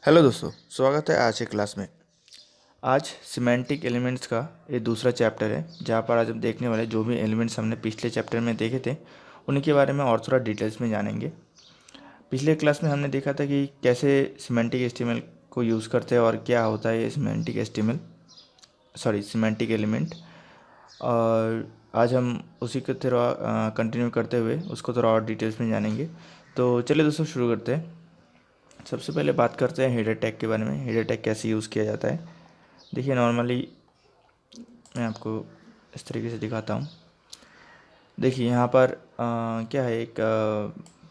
Hello दोस्तों, स्वागत है आज के क्लास में। आज सिमेंटिक एलिमेंट्स का ये दूसरा चैप्टर है, जहाँ पर आज हम देखने वाले जो भी एलिमेंट्स हमने पिछले चैप्टर में देखे थे उन्हीं के बारे में और थोड़ा डिटेल्स में जानेंगे। पिछले क्लास में हमने देखा था कि कैसे सिमेंटिक एस्टीमल को यूज़ करते हैं और क्या होता है ये सिमेंटिक एलिमेंट। और आज हम उसी को थोड़ा कंटिन्यू करते हुए उसको थोड़ा और डिटेल्स में जानेंगे। तो चलिए दोस्तों, शुरू करते हैं। सबसे पहले बात करते हैं हेडर टैग के बारे में। हेडर टैग कैसे यूज़ किया जाता है। देखिए, नॉर्मली मैं आपको इस तरीके से दिखाता हूँ। देखिए यहाँ पर क्या है, एक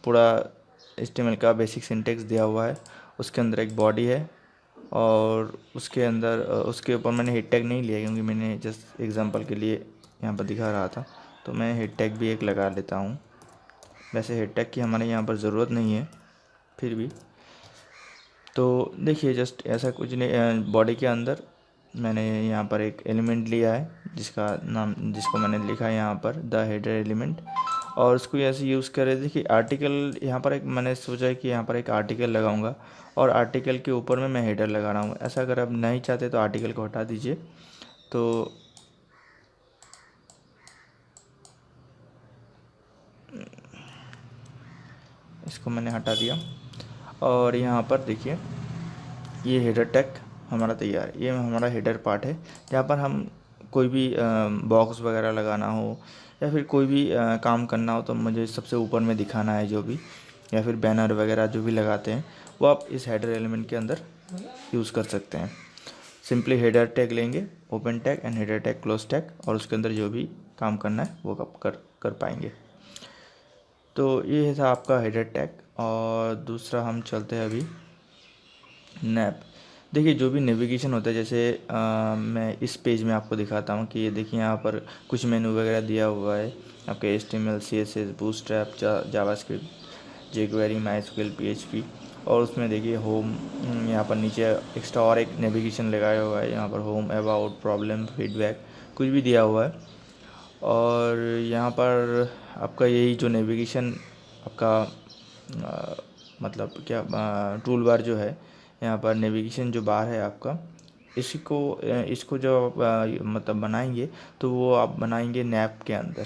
पूरा HTML का बेसिक सिंटेक्स दिया हुआ है। उसके अंदर एक बॉडी है और उसके अंदर उसके ऊपर मैंने हेड टैग नहीं लिया क्योंकि मैंने जस्ट एग्जांपल के लिए यहाँ पर दिखा रहा था, तो मैं हेड टैग भी एक लगा लेता हूँ। वैसे हेड टैग की हमारे यहाँ पर ज़रूरत नहीं है, फिर भी तो देखिए जस्ट ऐसा कुछ नहीं। बॉडी के अंदर मैंने यहाँ पर एक एलिमेंट लिया है जिसको मैंने लिखा है यहाँ पर द हेडर एलिमेंट, और उसको ऐसे यूज़ करें। देखिए आर्टिकल यहाँ पर एक मैंने सोचा है कि यहाँ पर एक आर्टिकल लगाऊंगा और आर्टिकल के ऊपर में मैं हेडर लगा रहा हूँ। ऐसा अगर आप नहीं चाहते तो आर्टिकल को हटा दीजिए। तो इसको मैंने हटा दिया और यहाँ पर देखिए ये हेडर टैग हमारा तैयार है। ये हमारा हेडर पार्ट है, जहाँ पर हम कोई भी बॉक्स वगैरह लगाना हो या फिर कोई भी काम करना हो तो मुझे सबसे ऊपर में दिखाना है जो भी, या फिर बैनर वगैरह जो भी लगाते हैं वो आप इस हेडर एलिमेंट के अंदर यूज़ कर सकते हैं। सिंपली हेडर टैग लेंगे, open tag and header tag close tag, और उसके अंदर जो भी काम करना है वो आप कर पाएंगे। तो ये था आपका हेडर टैग। और दूसरा हम चलते हैं अभी नैप। देखिए जो भी नेविगेशन होता है, जैसे मैं इस पेज में आपको दिखाता हूँ कि ये देखिए यहाँ पर कुछ मेनू वगैरह दिया हुआ है आपके HTML CSS bootstrap JavaScript jQuery MySQL PHP, और उसमें देखिए होम, यहाँ पर नीचे एक्स्ट्रा और एक नेविगेशन लगाया हुआ है। यहाँ पर होम, अबाउट, प्रॉब्लम, फीडबैक कुछ भी दिया हुआ है। और यहाँ पर आपका यही जो नेविगेशन आपका मतलब क्या टूल बार जो है, यहाँ पर नेविगेशन जो बार है आपका, इसको जो आप मतलब बनाएंगे तो वो आप बनाएंगे नैप के अंदर।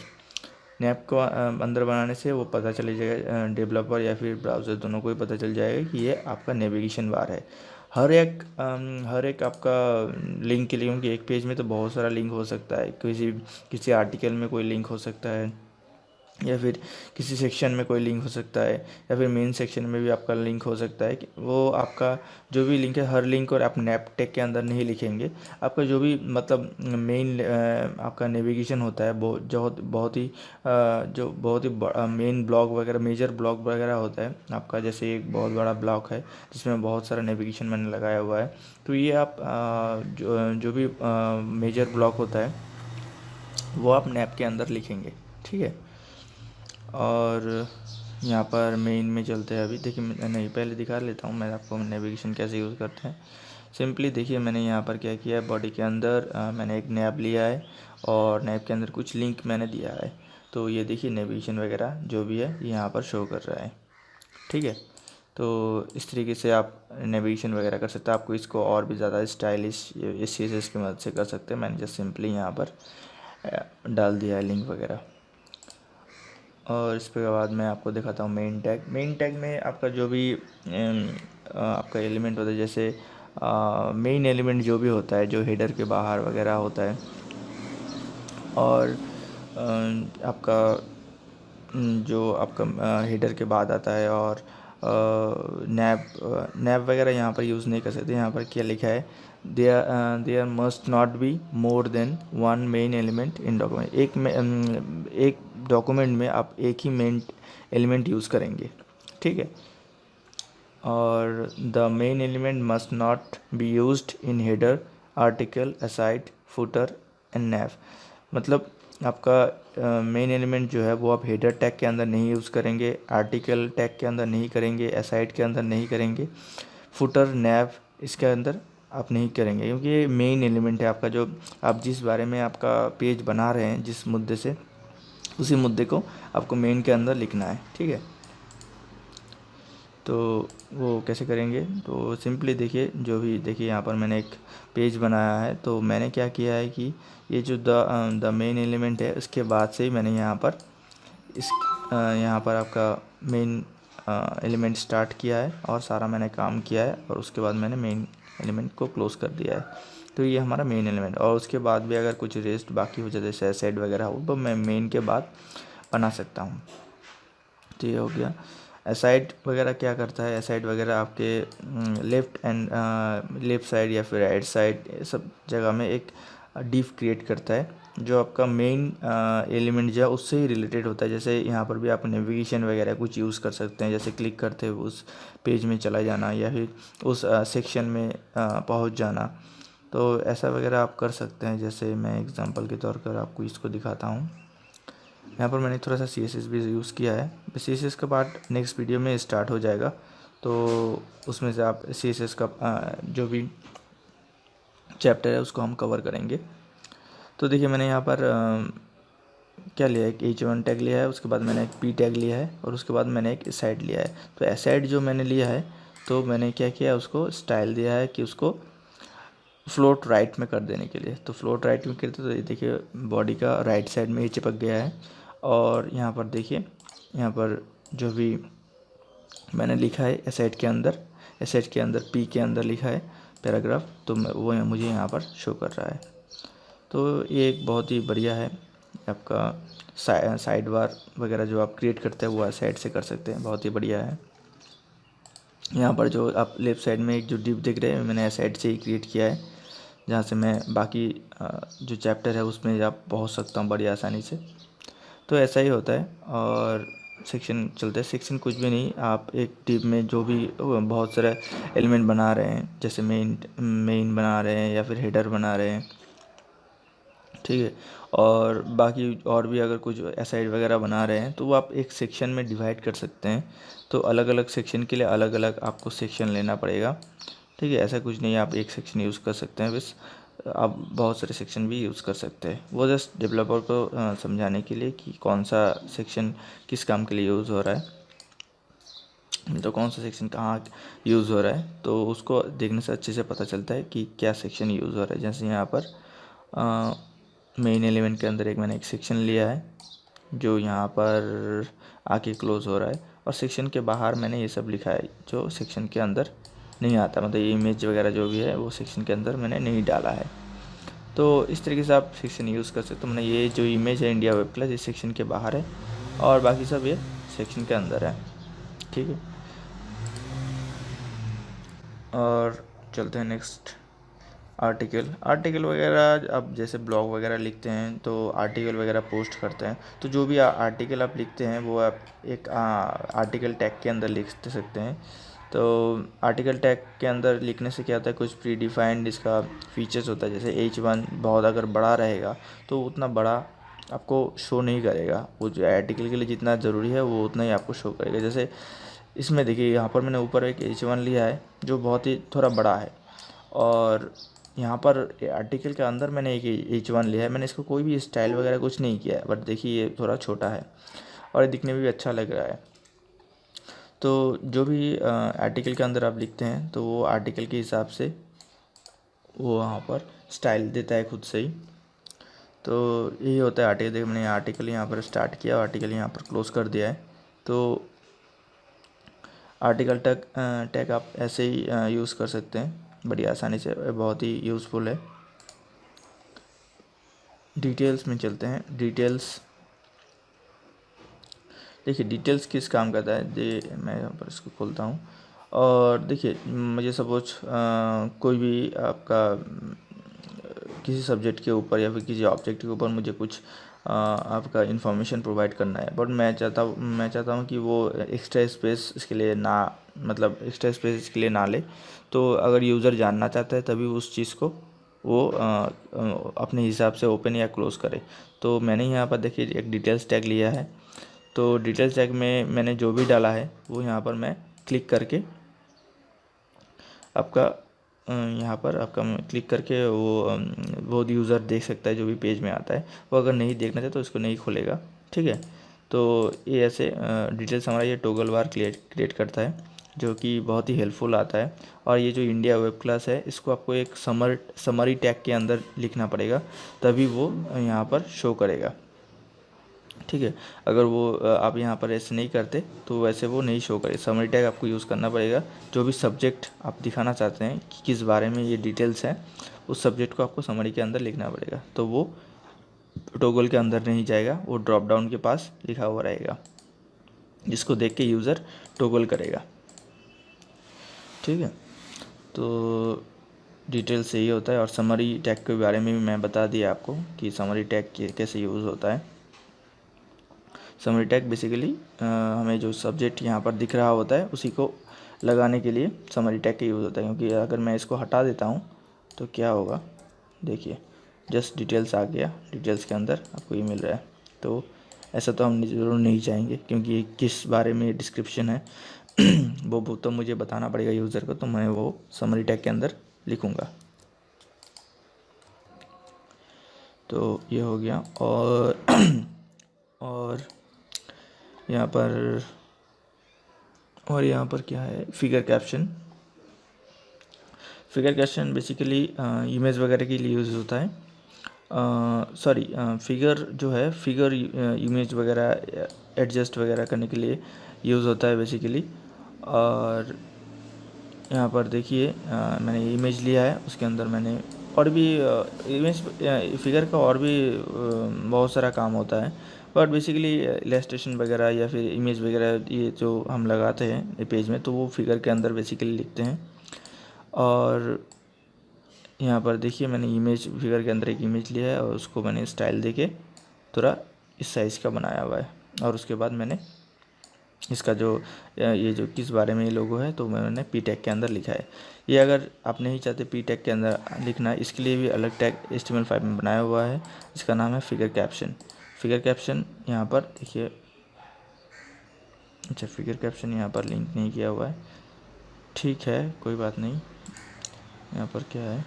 नैप को अंदर बनाने से वो पता चल जाएगा, डेवलपर या फिर ब्राउज़र दोनों को ही पता चल जाएगा कि ये आपका नेविगेशन बार है। हर एक आपका लिंक के लिए, क्योंकि एक पेज में तो बहुत सारा लिंक हो सकता है। किसी आर्टिकल में कोई लिंक हो सकता है, या फिर किसी सेक्शन में कोई लिंक हो सकता है, या फिर मेन सेक्शन में भी आपका लिंक हो सकता है। कि वो आपका जो भी लिंक है, हर लिंक और आप नैप टैग के अंदर नहीं लिखेंगे। आपका जो भी मतलब मेन आपका नेविगेशन होता है वो जो बहुत ही मेन ब्लॉग वगैरह, मेजर ब्लॉग वगैरह होता है आपका, जैसे एक बहुत बड़ा ब्लॉक है जिसमें बहुत सारा नेविगेशन मैंने लगाया हुआ है। तो ये आप जो भी मेजर ब्लॉक होता है वो आप नैप के अंदर लिखेंगे, ठीक है। और यहाँ पर मेन में चलते हैं अभी। देखिए मैं नहीं, पहले दिखा लेता हूँ मैं आपको नेविगेशन कैसे यूज़ करते हैं। सिंपली देखिए मैंने यहाँ पर क्या किया है, बॉडी के अंदर मैंने एक नैप लिया है और नैप के अंदर कुछ लिंक मैंने दिया है। तो ये देखिए नेविगेशन वगैरह जो भी है ये यहाँ पर शो कर रहा है, ठीक है। तो इस तरीके से आप नेविगेशन वगैरह कर सकते हैं। आपको इसको और भी ज़्यादा स्टाइलिश इस CSS की मदद से कर सकते हैं। मैंने जस्ट सिंपली यहाँ पर डाल दिया है लिंक वगैरह। और इसके बाद मैं आपको दिखाता हूँ मेन टैग में आपका जो भी आपका एलिमेंट होता है, जैसे मेन एलिमेंट जो भी होता है जो हेडर के बाहर वगैरह होता है, और आपका जो आपका हेडर के बाद आता है, और नैप वगैरह यहाँ पर यूज़ नहीं कर सकते। यहाँ पर क्या लिखा है, there must not be more than one main element in document. एक डॉक्यूमेंट में आप एक ही मेन एलिमेंट यूज़ करेंगे, ठीक है। और the main element must not be used in header, article, aside, footer and nav. मतलब आपका मेन एलिमेंट जो है वो आप हेडर टैग के अंदर नहीं यूज़ करेंगे, आर्टिकल टैग के अंदर नहीं करेंगे, असाइड के अंदर नहीं करेंगे, फुटर, नैव इसके अंदर आप नहीं करेंगे, क्योंकि ये मेन एलिमेंट है आपका। जो आप जिस बारे में आपका पेज बना रहे हैं, जिस मुद्दे से, उसी मुद्दे को आपको मेन के अंदर लिखना है, ठीक है। तो वो कैसे करेंगे, तो सिंपली देखिए, जो भी देखिए यहाँ पर मैंने एक पेज बनाया है। तो मैंने क्या किया है कि ये जो द मेन एलिमेंट है उसके बाद से ही मैंने यहाँ पर इस यहाँ पर आपका मेन एलिमेंट स्टार्ट किया है और सारा मैंने काम किया है, और उसके बाद मैंने मेन एलिमेंट को क्लोज कर दिया है। तो ये हमारा मेन एलिमेंट, और उसके बाद भी अगर कुछ रेस्ट बाकी हो जाए जैसे एसेट वगैरह हो तो मैं मेन के बाद बना सकता हूँ। तो ये हो गया। एसाइड वगैरह क्या करता है, एसाइड वगैरह आपके लेफ़्ट साइड या फिर राइट साइड सब जगह में एक डिफ क्रिएट करता है जो आपका मेन एलिमेंट जो है उससे ही रिलेटेड होता है। जैसे यहाँ पर भी आप नेविगेशन वगैरह कुछ यूज़ कर सकते हैं, जैसे क्लिक करते हुए उस पेज में चला जाना या फिर उस सेक्शन में पहुँच जाना। तो ऐसा वगैरह आप कर सकते हैं। जैसे मैं एग्जांपल के तौर पर आपको इसको दिखाता हूँ। यहाँ पर मैंने थोड़ा सा CSS भी यूज़ किया है। CSS का पार्ट नेक्स्ट वीडियो में स्टार्ट हो जाएगा, तो उसमें से आप CSS का जो भी चैप्टर है उसको हम कवर करेंगे। तो देखिए मैंने यहाँ पर क्या लिया है, एक H1 टैग लिया है, उसके बाद मैंने एक P टैग लिया है, और उसके बाद मैंने एक एसाइड लिया है। तो एसाइड जो मैंने लिया है तो मैंने क्या किया, उसको स्टाइल दिया है कि उसको फ्लोट राइट में कर देने के लिए। तो फ्लोट राइट में करते तो ये देखिए बॉडी का राइट साइड में ही चिपक गया है। और यहाँ पर देखिए, यहाँ पर जो भी मैंने लिखा है एसेट के अंदर P के अंदर लिखा है पैराग्राफ, तो वो मुझे यहाँ पर शो कर रहा है। तो ये एक बहुत ही बढ़िया है। आपका साइड बार वगैरह जो आप क्रिएट करते हैं वो साइड से कर सकते हैं, बहुत ही बढ़िया है। यहाँ पर जो आप लेफ़्ट साइड में एक जो डिप दिख रहे हैं मैंने साइड से ही क्रिएट किया है, जहाँ से मैं बाकी जो चैप्टर है उसमें आप पहुँच सकता हूँ बड़ी आसानी से। तो ऐसा ही होता है। और सेक्शन चलते हैं। सेक्शन कुछ भी नहीं, आप एक टिप में जो भी बहुत सारे एलिमेंट बना रहे हैं, जैसे मेन बना रहे हैं या फिर हेडर बना रहे हैं, ठीक है, और बाकी और भी अगर कुछ एसाइड वगैरह बना रहे हैं तो वो आप एक सेक्शन में डिवाइड कर सकते हैं। तो अलग अलग सेक्शन के लिए अलग अलग आपको सेक्शन लेना पड़ेगा, ठीक है। ऐसा कुछ नहीं है, आप एक सेक्शन यूज़ कर सकते हैं, बस आप बहुत सारे सेक्शन भी यूज़ कर सकते हैं। वो जस्ट डेवलपर को समझाने के लिए कि कौन सा सेक्शन किस काम के लिए यूज़ हो रहा है, तो कौन सा सेक्शन कहाँ यूज़ हो रहा है, तो उसको देखने से अच्छे से पता चलता है कि क्या सेक्शन यूज़ हो रहा है। जैसे यहाँ पर मेन एलिमेंट के अंदर मैंने एक सेक्शन लिया है जो यहाँ पर आके क्लोज़ हो रहा है, और सेक्शन के बाहर मैंने ये सब लिखा है जो सेक्शन के अंदर नहीं आता, मतलब ये इमेज वगैरह जो भी है वो सेक्शन के अंदर मैंने नहीं डाला है। तो इस तरीके से आप सेक्शन यूज़ कर सकते हो। मैंने ये जो इमेज है इंडिया वेब क्लास, ये सेक्शन के बाहर है और बाकी सब ये सेक्शन के अंदर है, ठीक है। और चलते हैं नेक्स्ट, आर्टिकल वगैरह। आप जैसे ब्लॉग वगैरह लिखते हैं तो आर्टिकल वगैरह पोस्ट करते हैं, तो जो भी आर्टिकल आप लिखते हैं वो आप एक आर्टिकल टैग के अंदर लिख सकते हैं। तो आर्टिकल टैग के अंदर लिखने से क्या होता है, कुछ प्री डिफाइंड इसका फीचर्स होता है। जैसे H1 बहुत अगर बड़ा रहेगा तो उतना बड़ा आपको शो नहीं करेगा, वो जो आर्टिकल के लिए जितना ज़रूरी है वो उतना ही आपको शो करेगा। जैसे इसमें देखिए यहाँ पर मैंने ऊपर एक H1 लिया है जो बहुत ही थोड़ा बड़ा है, और यहाँ पर आर्टिकल के अंदर मैंने एक H1 लिया है। मैंने इसको कोई भी स्टाइल वगैरह कुछ नहीं किया है, बट देखिए ये थोड़ा छोटा है और ये दिखने में भी अच्छा लग रहा है। तो जो भी आर्टिकल के अंदर आप लिखते हैं तो वो आर्टिकल के हिसाब से वो वहाँ पर स्टाइल देता है खुद से ही। तो यही होता है आर्टिकल। देखिए मैंने आर्टिकल यहाँ पर स्टार्ट किया, आर्टिकल यहाँ पर क्लोज़ कर दिया है। तो आर्टिकल टैग आप ऐसे ही यूज़ कर सकते हैं बड़ी आसानी से, बहुत ही यूज़फुल है। डिटेल्स में चलते हैं। देखिए डिटेल्स किस काम करता है, ये मैं यहाँ पर इसको खोलता हूँ। और देखिए मुझे सपोज कोई भी आपका किसी सब्जेक्ट के ऊपर या फिर किसी ऑब्जेक्ट के ऊपर मुझे कुछ आपका इन्फॉर्मेशन प्रोवाइड करना है, बट मैं चाहता हूँ कि वो एक्स्ट्रा स्पेस इसके लिए ना, मतलब एक्स्ट्रा स्पेस इसके लिए ना ले। तो अगर यूज़र जानना चाहता है तभी उस चीज़ को वो अपने हिसाब से ओपन या क्लोज़ करे। तो मैंने यहाँ पर देखिए एक डिटेल्स टैग लिया है। तो डिटेल्स टैग में मैंने जो भी डाला है वो यहाँ पर मैं क्लिक करके आपका यहाँ पर आपका क्लिक करके वो यूज़र देख सकता है जो भी पेज में आता है। वो अगर नहीं देखना चाहे तो इसको नहीं खोलेगा, ठीक है। तो ये ऐसे डिटेल्स हमारा ये टॉगल बार क्रिएट करता है। जो कि बहुत ही हेल्पफुल आता है। और ये जो इंडिया वेब क्लास है इसको आपको एक समरी टैग के अंदर लिखना पड़ेगा, तभी वो यहाँ पर शो करेगा। ठीक है, अगर वो आप यहाँ पर ऐसे नहीं करते तो वैसे वो नहीं शो करे। समरी टैग आपको यूज़ करना पड़ेगा। जो भी सब्जेक्ट आप दिखाना चाहते हैं कि किस बारे में ये डिटेल्स हैं, उस सब्जेक्ट को आपको समरी के अंदर लिखना पड़ेगा, तो वो टॉगल के अंदर नहीं जाएगा, वो ड्रॉप डाउन के पास लिखा हुआ रहेगा, जिसको देख के यूज़र टॉगल करेगा। ठीक है, तो डिटेल्स यही होता है। और समरी टैग के बारे में भी मैं बता दिया आपको कि समरी टैग कैसे यूज़ होता है। समरी टैग बेसिकली हमें जो सब्जेक्ट यहाँ पर दिख रहा होता है उसी को लगाने के लिए समरी टैग का यूज़ होता है। क्योंकि अगर मैं इसको हटा देता हूँ तो क्या होगा, देखिए जस्ट डिटेल्स आ गया, डिटेल्स के अंदर आपको ये मिल रहा है। तो ऐसा तो हम ज़रूर नहीं चाहेंगे, क्योंकि ये किस बारे में डिस्क्रिप्शन है वो तो मुझे बताना पड़ेगा यूज़र को, तो मैं वो समरी टैग के अंदर लिखूँगा। तो ये हो गया। और यहाँ पर क्या है, figure caption. Figure caption basically image वगैरह के लिए यूज़ होता है। फिगर जो है, फिगर इमेज वगैरह एडजस्ट वगैरह करने के लिए यूज़ होता है बेसिकली। और यहाँ पर देखिए मैंने इमेज लिया है, उसके अंदर मैंने और भी इमेज फिगर का और भी बहुत सारा काम होता है। बट बेसिकली इलस्ट्रेशन वगैरह या फिर इमेज वगैरह ये जो हम लगाते हैं पेज में, तो वो फिगर के अंदर बेसिकली लिखते हैं। और यहाँ पर देखिए मैंने इमेज, फिगर के अंदर एक इमेज लिया है और उसको मैंने स्टाइल देके थोड़ा इस साइज़ का बनाया हुआ है। और उसके बाद मैंने इसका जो ये जो किस बारे में ये लोगो है, तो मैंने पी टैग के अंदर लिखा है। ये अगर आप नहीं चाहते पी टैग के अंदर लिखना, इसके लिए भी अलग टैग HTML5 में बनाया हुआ है, इसका नाम है फिगर कैप्शन। फिगर कैप्शन यहाँ पर देखिए, अच्छा फिगर कैप्शन यहाँ पर लिंक नहीं किया हुआ है, ठीक है कोई बात नहीं। यहाँ पर क्या है,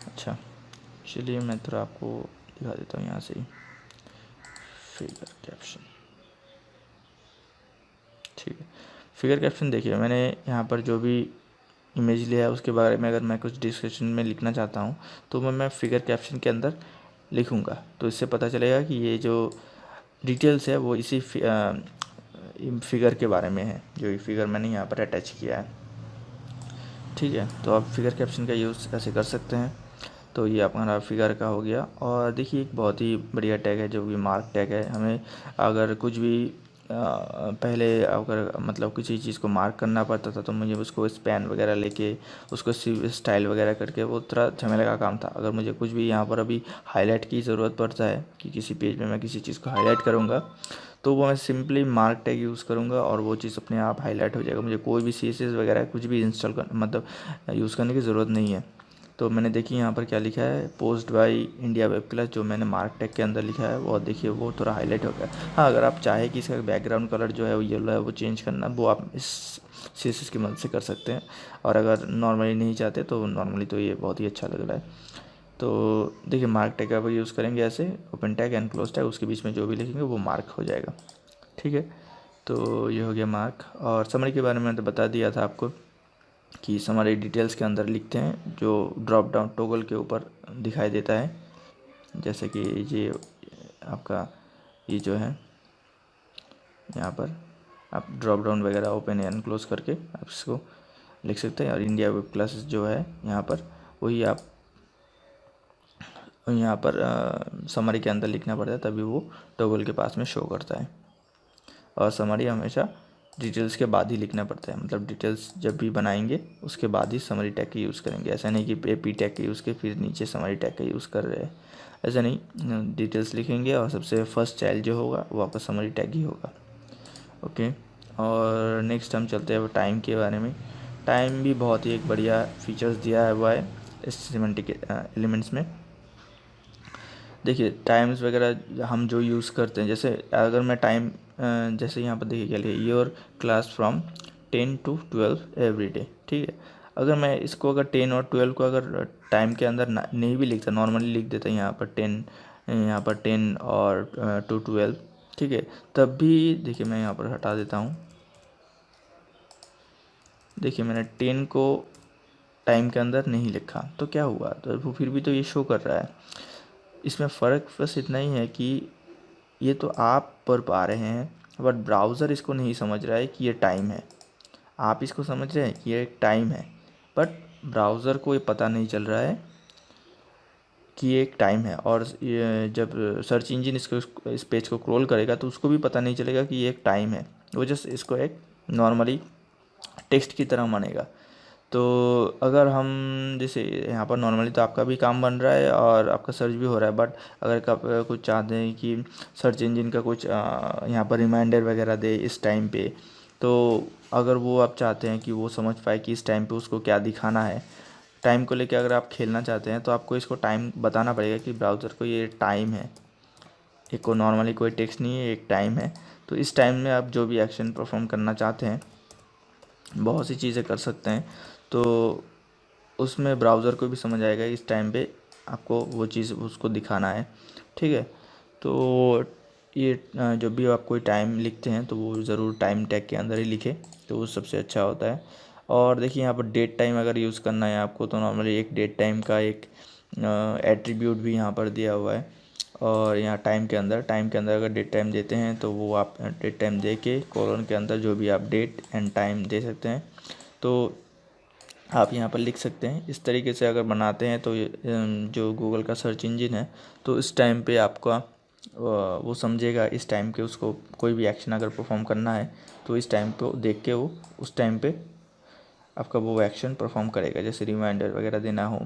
अच्छा चलिए मैं थोड़ा आपको दिखा देता हूँ यहाँ से ही। फिगर कैप्शन, ठीक है। फिगर कैप्शन देखिए, मैंने यहाँ पर जो भी इमेज लिया है उसके बारे में अगर मैं कुछ डिस्क्रिप्शन में लिखना चाहता हूँ तो मैं फिगर कैप्शन के अंदर लिखूँगा, तो इससे पता चलेगा कि ये जो डिटेल्स है वो इसी फिगर के बारे में है, जो ये फिगर मैंने यहाँ पर अटैच किया है। ठीक है, तो आप फिगर कैप्शन का यूज़ ऐसे कर सकते हैं। तो ये हमारा फिगर का हो गया। और देखिए एक बहुत ही बढ़िया टैग है जो कि मार्क टैग है। हमें अगर कुछ भी पहले अगर मतलब किसी चीज़ को मार्क करना पड़ता था तो मुझे उसको स्पैन वगैरह लेके उसको स्टाइल वगैरह करके वो थोड़ा झमेले का काम था। अगर मुझे कुछ भी यहाँ पर अभी हाईलाइट की ज़रूरत पड़ता है कि किसी पेज में मैं किसी चीज़ को हाईलाइट करूँगा, तो वो मैं सिंपली मार्क टैग यूज़ करूँगा और वो चीज़ अपने आप हाईलाइट हो जाएगा। मुझे कोई भी CSS वगैरह कुछ भी इंस्टॉल कर मतलब यूज़ करने की ज़रूरत नहीं है। तो मैंने देखिए यहाँ पर क्या लिखा है, post by India web class, जो मैंने मार्क टैग के अंदर लिखा है वो देखिए वो थोड़ा हाईलाइट हो गया। हाँ, अगर आप चाहे कि इसका बैकग्राउंड कलर जो है वो येलो है वो चेंज करना, वो आप इस CSS की मदद से कर सकते हैं। और अगर नॉर्मली नहीं चाहते तो नॉर्मली तो ये बहुत ही अच्छा लग रहा है। तो देखिए मार्क टैग का यूज़ करेंगे ऐसे, open tag and close tag, उसके बीच में जो भी लिखेंगे वो मार्क हो जाएगा। ठीक है, तो ये हो गया मार्क। और समरी के बारे में तो बता दिया था आपको कि समरी डिटेल्स के अंदर लिखते हैं, जो ड्रॉप डाउन टॉगल के ऊपर दिखाई देता है। जैसे कि ये आपका ये जो है यहाँ पर आप ड्रॉप डाउन वगैरह ओपन एंड क्लोज करके आप इसको लिख सकते हैं। और इंडिया वेब क्लासेस जो है यहाँ पर वही आप यहाँ पर समरी के अंदर लिखना पड़ता है, तभी वो टॉगल के पास में शो करता है। और समरी हमेशा डिटेल्स के बाद ही लिखना पड़ता है, मतलब डिटेल्स जब भी बनाएंगे उसके बाद ही समरी टैग का यूज़ करेंगे। ऐसा नहीं कि पी टैग का यूज़ के फिर नीचे समरी टैग का यूज़ कर रहे हैं, ऐसा नहीं। डिटेल्स लिखेंगे और सबसे फर्स्ट चाइल्ड जो होगा वो आपका समरी टैग ही होगा। ओके, और नेक्स्ट हम चलते हैं टाइम के बारे में। टाइम भी बहुत ही एक बढ़िया फीचर्स दिया हुआ है इस सिमेंटिक एलिमेंट्स में। देखिए टाइम्स वगैरह हम जो यूज़ करते हैं, जैसे अगर मैं टाइम जैसे यहाँ पर देखिए क्या लिखा है, your class from 10 to 12 every day. ठीक है, अगर मैं इसको अगर 10 और 12 को अगर टाइम के अंदर नहीं भी लिखता, नॉर्मली लिख देता यहाँ पर 10, यहाँ पर 10 और to 12, ठीक है, तब भी देखिए मैं यहाँ पर हटा देता हूँ। देखिए मैंने 10 को टाइम के अंदर नहीं लिखा तो क्या हुआ, तो वो फिर भी तो ये शो कर रहा है। इसमें फ़र्क बस इतना ही है कि ये तो आप पढ़ पा रहे हैं बट ब्राउज़र इसको नहीं समझ रहा है कि ये टाइम है। आप इसको समझ रहे हैं कि ये एक टाइम है, बट ब्राउज़र को ये पता नहीं चल रहा है कि ये एक टाइम है। और ये जब सर्च इंजन इसको इस पेज को क्रॉल करेगा तो उसको भी पता नहीं चलेगा कि ये एक टाइम है। वो जस्ट इसको एक नॉर्मली टेक्स्ट की तरह मानेगा। तो अगर हम जैसे यहाँ पर नॉर्मली तो आपका भी काम बन रहा है और आपका सर्च भी हो रहा है, बट अगर आप कुछ चाहते हैं कि सर्च इंजन का कुछ यहाँ पर रिमाइंडर वगैरह दे इस टाइम पे, तो अगर वो आप चाहते हैं कि वो समझ पाए कि इस टाइम पे उसको क्या दिखाना है, टाइम को लेके अगर आप खेलना चाहते हैं तो आपको इसको टाइम बताना पड़ेगा कि ब्राउज़र को ये टाइम है। एक को नॉर्मली कोई टेक्स्ट नहीं है, एक टाइम है। तो इस टाइम में आप जो भी एक्शन परफॉर्म करना चाहते हैं, बहुत सी चीज़ें कर सकते हैं। तो उसमें ब्राउज़र को भी समझ आएगा इस टाइम पे आपको वो चीज़ उसको दिखाना है, ठीक है। तो ये जब भी आप कोई टाइम लिखते हैं तो वो ज़रूर टाइम टैग के अंदर ही लिखें, तो वो सबसे अच्छा होता है। और देखिए यहाँ पर डेट टाइम अगर यूज़ करना है आपको तो नॉर्मली एक डेट टाइम का एक एट्रीब्यूट भी यहाँ पर दिया हुआ है। और यहाँ टाइम के अंदर अगर डेट टाइम देते हैं तो वो आप डेट टाइम दे के कोलन के अंदर जो भी आप डेट एंड टाइम दे सकते हैं, तो आप यहाँ पर लिख सकते हैं। इस तरीके से अगर बनाते हैं तो जो गूगल का सर्च इंजन है तो इस टाइम पे आपका वो समझेगा इस टाइम के उसको कोई भी एक्शन अगर परफॉर्म करना है तो इस टाइम पे देख के वो उस टाइम पे आपका वो एक्शन परफॉर्म करेगा। जैसे रिमाइंडर वगैरह देना हो,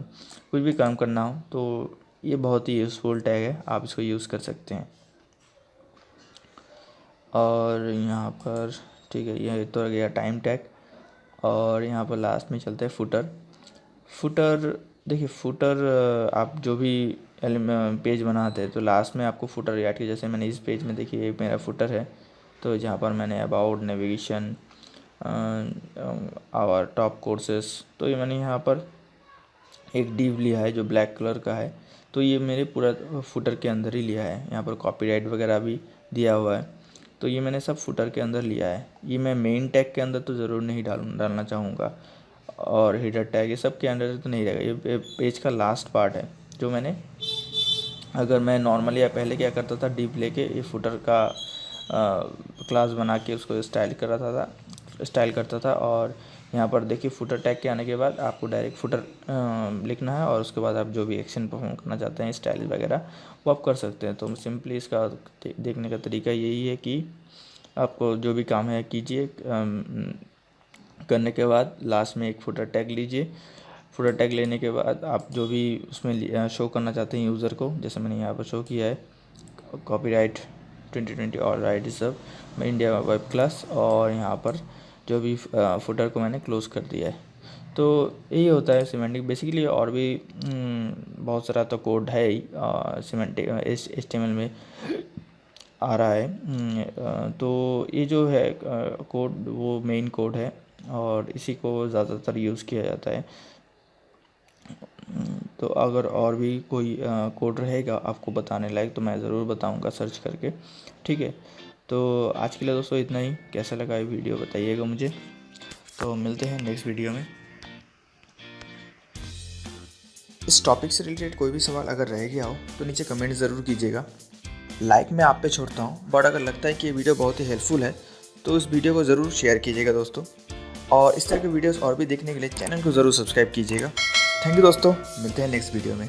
कुछ भी काम करना हो, तो ये बहुत ही यूज़फुल टैग है, आप इसको यूज़ कर सकते हैं। और यहाँ पर ठीक है, ये तो गया टाइम टैग। और यहाँ पर लास्ट में चलते हैं फुटर। देखिए फुटर आप जो भी पेज बनाते हैं तो लास्ट में आपको फुटर ऐड की। जैसे मैंने इस पेज में देखिए ये मेरा फुटर है, तो जहाँ पर मैंने about navigation our top courses, तो ये मैंने यहाँ पर एक डिव लिया है जो ब्लैक कलर का है, तो ये मेरे पूरा फुटर के अंदर ही लिया है। यहाँ पर कॉपीराइट वगैरह भी दिया हुआ है, तो ये मैंने सब फुटर के अंदर लिया है। ये मैं मेन टैग के अंदर तो ज़रूर नहीं डालना चाहूँगा, और हेडर टैग ये सब के अंदर तो नहीं रहेगा। ये पेज का लास्ट पार्ट है जो मैंने, अगर मैं नॉर्मली या पहले क्या करता था, डिव लेके ये फुटर का क्लास बना के उसको स्टाइल करता था। और यहाँ पर देखिए फुटर टैग के आने के बाद आपको डायरेक्ट फुटर लिखना है और उसके बाद आप जो भी एक्शन परफॉर्म करना चाहते हैं स्टाइल वगैरह वो आप कर सकते हैं। तो सिंपली इसका देखने का तरीका यही है कि आपको जो भी काम है कीजिए, करने के बाद लास्ट में एक फुटर टैग लीजिए। फुटर टैग लेने के बाद आप जो भी उसमें शो करना चाहते हैं यूज़र को, जैसे मैंने यहाँ पर शो किया है कॉपीराइट 2020 और right reserve India web class, और यहाँ पर जो भी फुटर को मैंने क्लोज़ कर दिया है। तो यही होता है सिमेंटिक बेसिकली। और भी बहुत सारा तो कोड है ही सिमेंटिक HTML में आ रहा है। तो ये जो है कोड वो मेन कोड है और इसी को ज़्यादातर यूज़ किया जाता है। तो अगर और भी कोई कोड रहेगा आपको बताने लायक तो मैं ज़रूर बताऊंगा सर्च करके, ठीक है। तो आज के लिए दोस्तों इतना ही। कैसा लगा ये वीडियो बताइएगा मुझे। तो मिलते हैं नेक्स्ट वीडियो में। इस टॉपिक से रिलेटेड कोई भी सवाल अगर रह गया हो तो नीचे कमेंट ज़रूर कीजिएगा। लाइक मैं आप पे छोड़ता हूँ, बट अगर लगता है कि ये वीडियो बहुत ही हेल्पफुल है तो इस वीडियो को ज़रूर शेयर कीजिएगा दोस्तों। और इस तरह के वीडियोस और भी देखने के लिए चैनल को ज़रूर सब्सक्राइब कीजिएगा। थैंक यू दोस्तों, मिलते हैं नेक्स्ट वीडियो में।